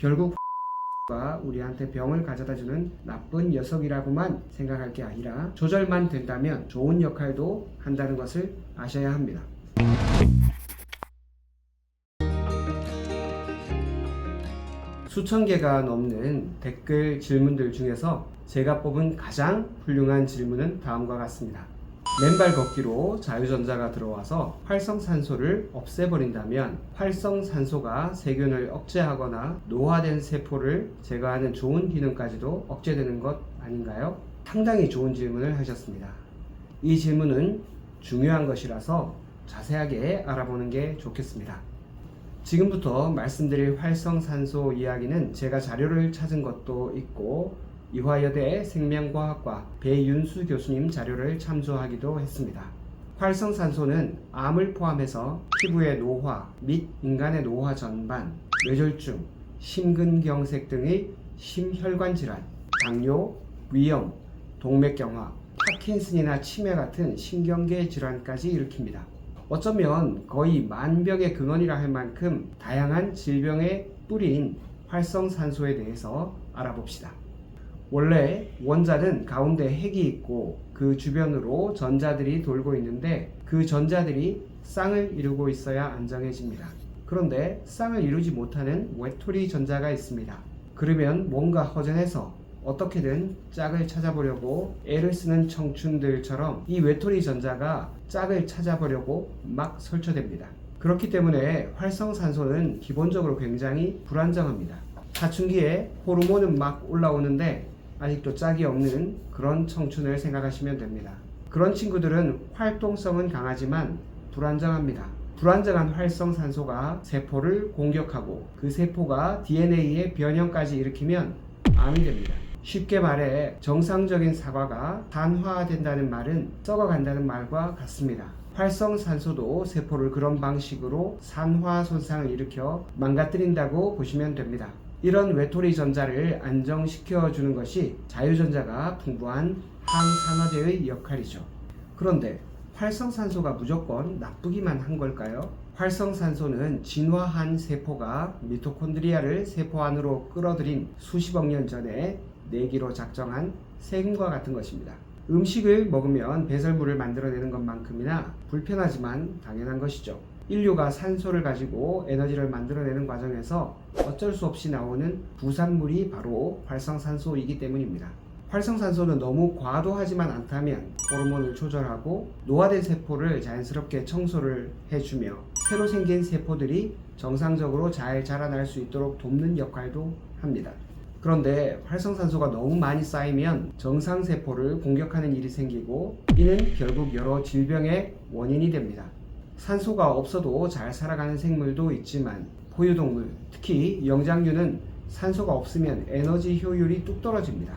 결국 가 우리한테 병을 가져다주는 나쁜 녀석이라고만 생각할 게 아니라 조절만 된다면 좋은 역할도 한다는 것을 아셔야 합니다. 수천 개가 넘는 댓글 질문들 중에서 제가 뽑은 가장 훌륭한 질문은 다음과 같습니다. 맨발 걷기로 자유전자가 들어와서 활성산소를 없애버린다면 활성산소가 세균을 억제하거나 노화된 세포를 제거하는 좋은 기능까지도 억제되는 것 아닌가요? 상당히 좋은 질문을 하셨습니다. 이 질문은 중요한 것이라서 자세하게 알아보는 게 좋겠습니다. 지금부터 말씀드릴 활성산소 이야기는 제가 자료를 찾은 것도 있고 이화여대 생명과학과 배윤수 교수님 자료를 참조하기도 했습니다. 활성산소는 암을 포함해서 피부의 노화 및 인간의 노화 전반, 뇌졸중, 심근경색 등의 심혈관 질환, 당뇨, 위염, 동맥경화, 파킨슨이나 치매 같은 신경계 질환까지 일으킵니다. 어쩌면 거의 만병의 근원이라 할 만큼 다양한 질병의 뿌리인 활성산소에 대해서 알아봅시다. 원래 원자는 가운데 핵이 있고 그 주변으로 전자들이 돌고 있는데 그 전자들이 쌍을 이루고 있어야 안정해집니다. 그런데 쌍을 이루지 못하는 외톨이 전자가 있습니다. 그러면 뭔가 허전해서 어떻게든 짝을 찾아보려고 애를 쓰는 청춘들처럼 이 외톨이 전자가 짝을 찾아보려고 막 설쳐댑니다. 그렇기 때문에 활성산소는 기본적으로 굉장히 불안정합니다. 사춘기에 호르몬은 막 올라오는데 아직도 짝이 없는 그런 청춘을 생각하시면 됩니다. 그런 친구들은 활동성은 강하지만 불안정합니다. 불안정한 활성산소가 세포를 공격하고 그 세포가 DNA의 변형까지 일으키면 암이 됩니다. 쉽게 말해 정상적인 사과가 산화된다는 말은 썩어간다는 말과 같습니다. 활성산소도 세포를 그런 방식으로 산화 손상을 일으켜 망가뜨린다고 보시면 됩니다. 이런 외톨이 전자를 안정시켜주는 것이 자유전자가 풍부한 항산화제의 역할이죠. 그런데 활성산소가 무조건 나쁘기만 한 걸까요? 활성산소는 진화한 세포가 미토콘드리아를 세포 안으로 끌어들인 수십억 년 전에 내기로 작정한 세균과 같은 것입니다. 음식을 먹으면 배설물을 만들어내는 것만큼이나 불편하지만 당연한 것이죠. 인류가 산소를 가지고 에너지를 만들어내는 과정에서 어쩔 수 없이 나오는 부산물이 바로 활성산소이기 때문입니다. 활성산소는 너무 과도하지만 않다면 호르몬을 조절하고 노화된 세포를 자연스럽게 청소를 해주며 새로 생긴 세포들이 정상적으로 잘 자라날 수 있도록 돕는 역할도 합니다. 그런데 활성산소가 너무 많이 쌓이면 정상세포를 공격하는 일이 생기고 이는 결국 여러 질병의 원인이 됩니다. 산소가 없어도 잘 살아가는 생물도 있지만 포유동물, 특히 영장류는 산소가 없으면 에너지 효율이 뚝 떨어집니다.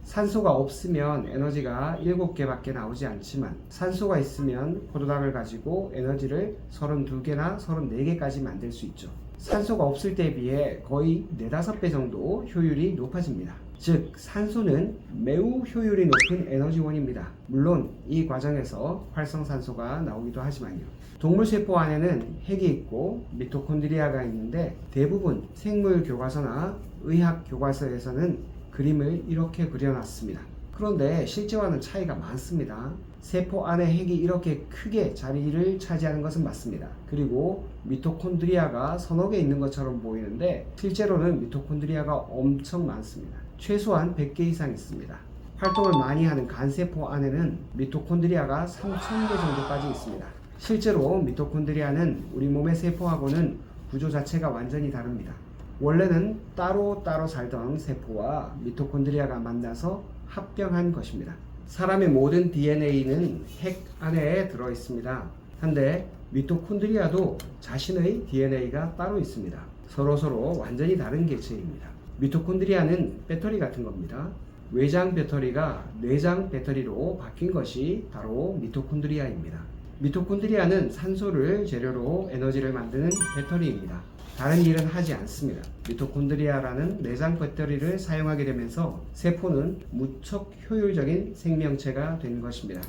산소가 없으면 에너지가 7개밖에 나오지 않지만 산소가 있으면 포도당을 가지고 에너지를 32개나 34개까지 만들 수 있죠. 산소가 없을 때에 비해 거의 4-5배 정도 효율이 높아집니다. 즉 산소는 매우 효율이 높은 에너지원입니다. 물론 이 과정에서 활성산소가 나오기도 하지만요. 동물세포 안에는 핵이 있고 미토콘드리아가 있는데 대부분 생물교과서나 의학교과서에서는 그림을 이렇게 그려놨습니다. 그런데 실제와는 차이가 많습니다. 세포 안에 핵이 이렇게 크게 자리를 차지하는 것은 맞습니다. 그리고 미토콘드리아가 서너 개 있는 것처럼 보이는데 실제로는 미토콘드리아가 엄청 많습니다. 최소한 100개 이상 있습니다. 활동을 많이 하는 간세포 안에는 미토콘드리아가 3000개 정도까지 있습니다. 실제로 미토콘드리아는 우리 몸의 세포하고는 구조 자체가 완전히 다릅니다. 원래는 따로 살던 세포와 미토콘드리아가 만나서 합병한 것입니다. 사람의 모든 DNA는 핵 안에 들어 있습니다. 한데 미토콘드리아도 자신의 DNA가 따로 있습니다. 서로 완전히 다른 개체입니다. 미토콘드리아는 배터리 같은 겁니다. 외장 배터리가 내장 배터리로 바뀐 것이 바로 미토콘드리아입니다. 미토콘드리아는 산소를 재료로 에너지를 만드는 배터리입니다. 다른 일은 하지 않습니다. 미토콘드리아라는 내장 배터리를 사용하게 되면서 세포는 무척 효율적인 생명체가 된 것입니다.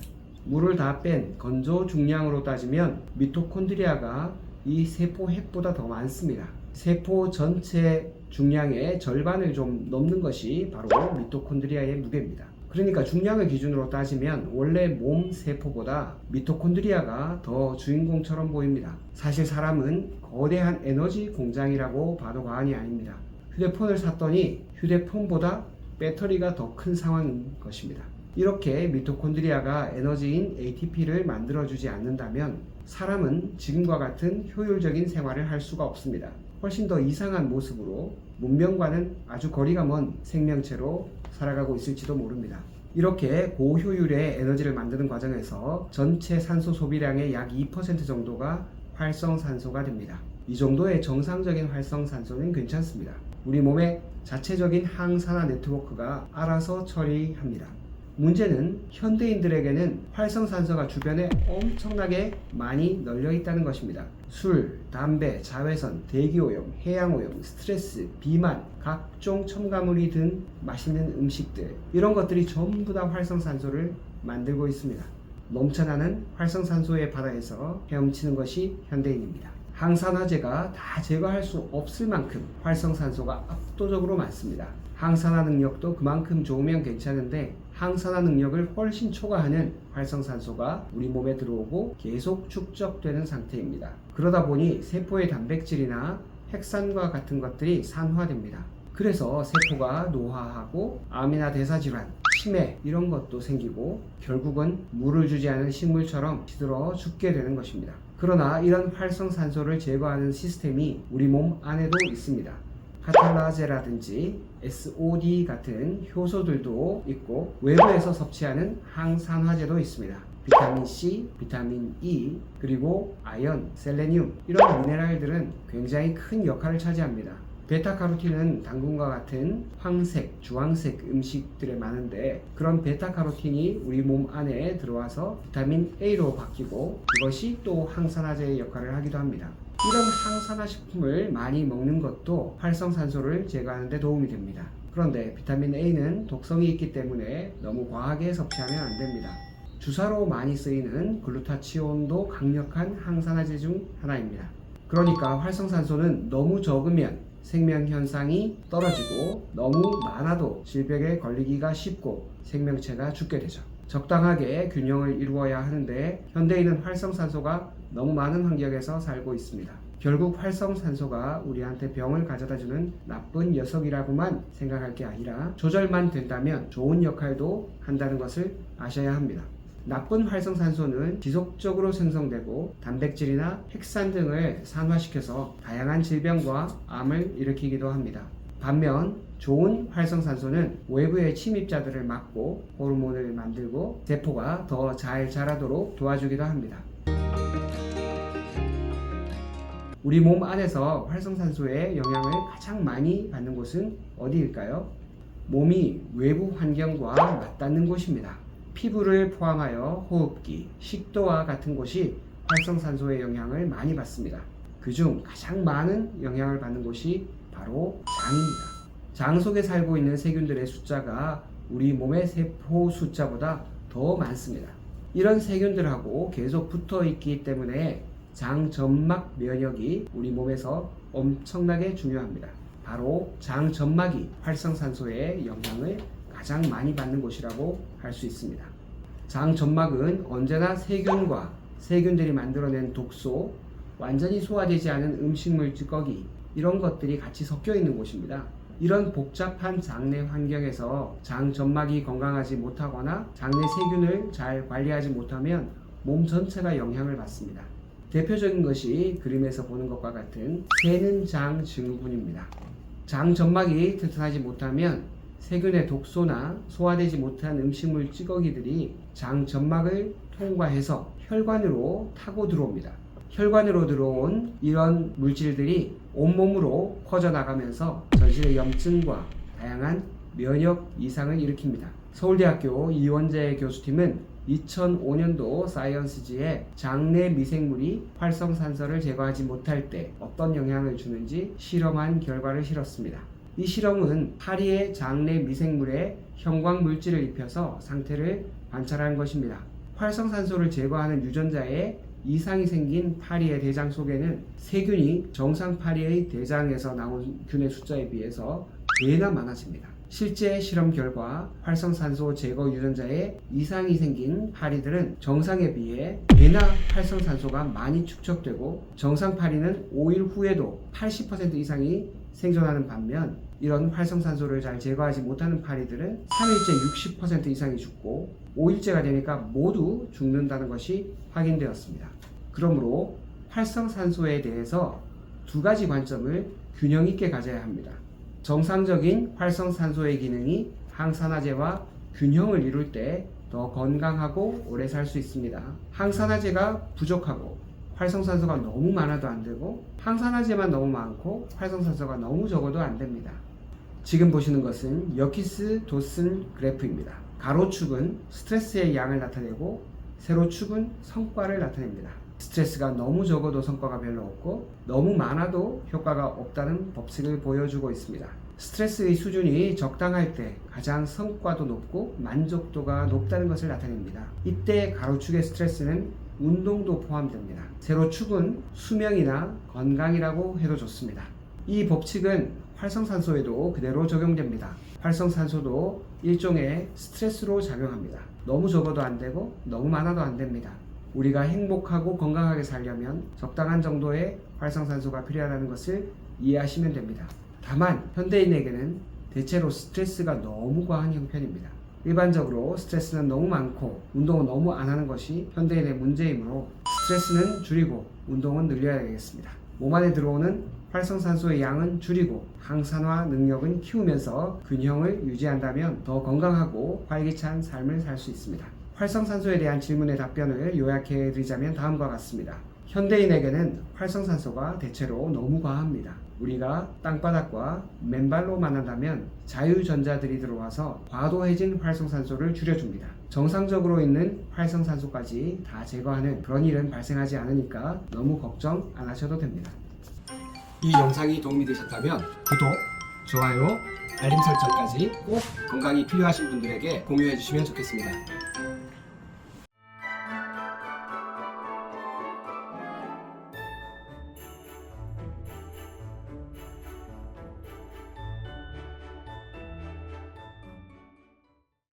물을 다 뺀 건조 중량으로 따지면 미토콘드리아가 이 세포 핵보다 더 많습니다. 세포 전체 중량의 절반을 좀 넘는 것이 바로 미토콘드리아의 무게입니다. 그러니까 중량을 기준으로 따지면 원래 몸 세포보다 미토콘드리아가 더 주인공처럼 보입니다. 사실 사람은 거대한 에너지 공장이라고 봐도 과언이 아닙니다. 휴대폰을 샀더니 휴대폰보다 배터리가 더 큰 상황인 것입니다. 이렇게 미토콘드리아가 에너지인 ATP를 만들어주지 않는다면 사람은 지금과 같은 효율적인 생활을 할 수가 없습니다. 훨씬 더 이상한 모습으로 문명과는 아주 거리가 먼 생명체로 살아가고 있을지도 모릅니다. 이렇게 고효율의 에너지를 만드는 과정에서 전체 산소 소비량의 약 2% 정도가 활성산소가 됩니다. 이 정도의 정상적인 활성산소는 괜찮습니다. 우리 몸의 자체적인 항산화 네트워크가 알아서 처리합니다. 문제는 현대인들에게는 활성산소가 주변에 엄청나게 많이 널려 있다는 것입니다. 술, 담배, 자외선, 대기오염, 해양오염, 스트레스, 비만, 각종 첨가물이 든 맛있는 음식들, 이런 것들이 전부 다 활성산소를 만들고 있습니다. 넘쳐나는 활성산소의 바다에서 헤엄치는 것이 현대인입니다. 항산화제가 다 제거할 수 없을 만큼 활성산소가 압도적으로 많습니다. 항산화 능력도 그만큼 좋으면 괜찮은데 항산화 능력을 훨씬 초과하는 활성산소가 우리 몸에 들어오고 계속 축적되는 상태입니다. 그러다 보니 세포의 단백질이나 핵산과 같은 것들이 산화됩니다. 그래서 세포가 노화하고 암이나 대사질환, 치매 이런 것도 생기고 결국은 물을 주지 않은 식물처럼 시들어 죽게 되는 것입니다. 그러나 이런 활성산소를 제거하는 시스템이 우리 몸 안에도 있습니다. 카탈라제라든지 SOD 같은 효소들도 있고 외부에서 섭취하는 항산화제도 있습니다. 비타민 C, 비타민 E, 그리고 아연, 셀레늄 이런 미네랄들은 굉장히 큰 역할을 차지합니다. 베타카로틴은 당근과 같은 황색, 주황색 음식들에 많은데 그런 베타카로틴이 우리 몸 안에 들어와서 비타민 A로 바뀌고 이것이 또 항산화제의 역할을 하기도 합니다. 이런 항산화 식품을 많이 먹는 것도 활성산소를 제거하는 데 도움이 됩니다. 그런데 비타민 A는 독성이 있기 때문에 너무 과하게 섭취하면 안 됩니다. 주사로 많이 쓰이는 글루타치온도 강력한 항산화제 중 하나입니다. 그러니까 활성산소는 너무 적으면 생명현상이 떨어지고 너무 많아도 질병에 걸리기가 쉽고 생명체가 죽게 되죠. 적당하게 균형을 이루어야 하는데 현대인은 활성산소가 너무 많은 환경에서 살고 있습니다. 결국 활성산소가 우리한테 병을 가져다주는 나쁜 녀석이라고만 생각할 게 아니라 조절만 된다면 좋은 역할도 한다는 것을 아셔야 합니다. 나쁜 활성산소는 지속적으로 생성되고 단백질이나 핵산 등을 산화시켜서 다양한 질병과 암을 일으키기도 합니다. 반면 좋은 활성산소는 외부의 침입자들을 막고 호르몬을 만들고 세포가 더 잘 자라도록 도와주기도 합니다. 우리 몸 안에서 활성산소의 영향을 가장 많이 받는 곳은 어디일까요? 몸이 외부 환경과 맞닿는 곳입니다. 피부를 포함하여 호흡기, 식도와 같은 곳이 활성산소의 영향을 많이 받습니다. 그중 가장 많은 영향을 받는 곳이 바로 장입니다. 장 속에 살고 있는 세균들의 숫자가 우리 몸의 세포 숫자보다 더 많습니다. 이런 세균들하고 계속 붙어 있기 때문에 장 점막 면역이 우리 몸에서 엄청나게 중요합니다. 바로 장 점막이 활성산소의 영향을 가장 많이 받는 곳이라고 할 수 있습니다. 장 점막은 언제나 세균과 세균들이 만들어낸 독소, 완전히 소화되지 않은 음식물 찌꺼기 이런 것들이 같이 섞여 있는 곳입니다. 이런 복잡한 장내 환경에서 장 점막이 건강하지 못하거나 장내 세균을 잘 관리하지 못하면 몸 전체가 영향을 받습니다. 대표적인 것이 그림에서 보는 것과 같은 새는 장 증후군입니다. 장 점막이 튼튼하지 못하면 세균의 독소나 소화되지 못한 음식물 찌꺼기들이 장 점막을 통과해서 혈관으로 타고 들어옵니다. 혈관으로 들어온 이런 물질들이 온몸으로 퍼져나가면서 전신의 염증과 다양한 면역 이상을 일으킵니다. 서울대학교 이원재 교수팀은 2005년도 사이언스지에 장내 미생물이 활성산소를 제거하지 못할 때 어떤 영향을 주는지 실험한 결과를 실었습니다. 이 실험은 파리의 장내 미생물에 형광 물질을 입혀서 상태를 관찰한 것입니다. 활성산소를 제거하는 유전자의 이상이 생긴 파리의 대장 속에는 세균이 정상 파리의 대장에서 나온 균의 숫자에 비해서 배나 많아집니다. 실제 실험 결과 활성산소 제거 유전자에 이상이 생긴 파리들은 정상에 비해 배나 활성산소가 많이 축적되고 정상 파리는 5일 후에도 80% 이상이 생존하는 반면 이런 활성산소를 잘 제거하지 못하는 파리들은 3일째 60% 이상이 죽고 5일째가 되니까 모두 죽는다는 것이 확인되었습니다. 그러므로 활성산소에 대해서 두 가지 관점을 균형 있게 가져야 합니다. 정상적인 활성산소의 기능이 항산화제와 균형을 이룰 때 더 건강하고 오래 살 수 있습니다. 항산화제가 부족하고 활성산소가 너무 많아도 안 되고 항산화제만 너무 많고 활성산소가 너무 적어도 안 됩니다. 지금 보시는 것은 여키스 도슨 그래프입니다. 가로축은 스트레스의 양을 나타내고 세로축은 성과를 나타냅니다. 스트레스가 너무 적어도 성과가 별로 없고 너무 많아도 효과가 없다는 법칙을 보여주고 있습니다. 스트레스의 수준이 적당할 때 가장 성과도 높고 만족도가 높다는 것을 나타냅니다. 이때 가로축의 스트레스는 운동도 포함됩니다. 세로축은 수명이나 건강이라고 해도 좋습니다. 이 법칙은 활성산소에도 그대로 적용됩니다. 활성산소도 일종의 스트레스로 작용합니다. 너무 적어도 안 되고 너무 많아도 안 됩니다. 우리가 행복하고 건강하게 살려면 적당한 정도의 활성산소가 필요하다는 것을 이해하시면 됩니다. 다만 현대인에게는 대체로 스트레스가 너무 과한 형편입니다. 일반적으로 스트레스는 너무 많고 운동은 너무 안 하는 것이 현대인의 문제이므로 스트레스는 줄이고 운동은 늘려야 되겠습니다. 몸 안에 들어오는 활성산소의 양은 줄이고 항산화 능력은 키우면서 균형을 유지한다면 더 건강하고 활기찬 삶을 살 수 있습니다. 활성산소에 대한 질문의 답변을 요약해 드리자면 다음과 같습니다. 현대인에게는 활성산소가 대체로 너무 과합니다. 우리가 땅바닥과 맨발로 만난다면 자유전자들이 들어와서 과도해진 활성산소를 줄여줍니다. 정상적으로 있는 활성산소까지 다 제거하는 그런 일은 발생하지 않으니까 너무 걱정 안 하셔도 됩니다. 이 영상이 도움이 되셨다면 구독, 좋아요, 알림 설정까지 꼭 건강이 필요하신 분들에게 공유해 주시면 좋겠습니다.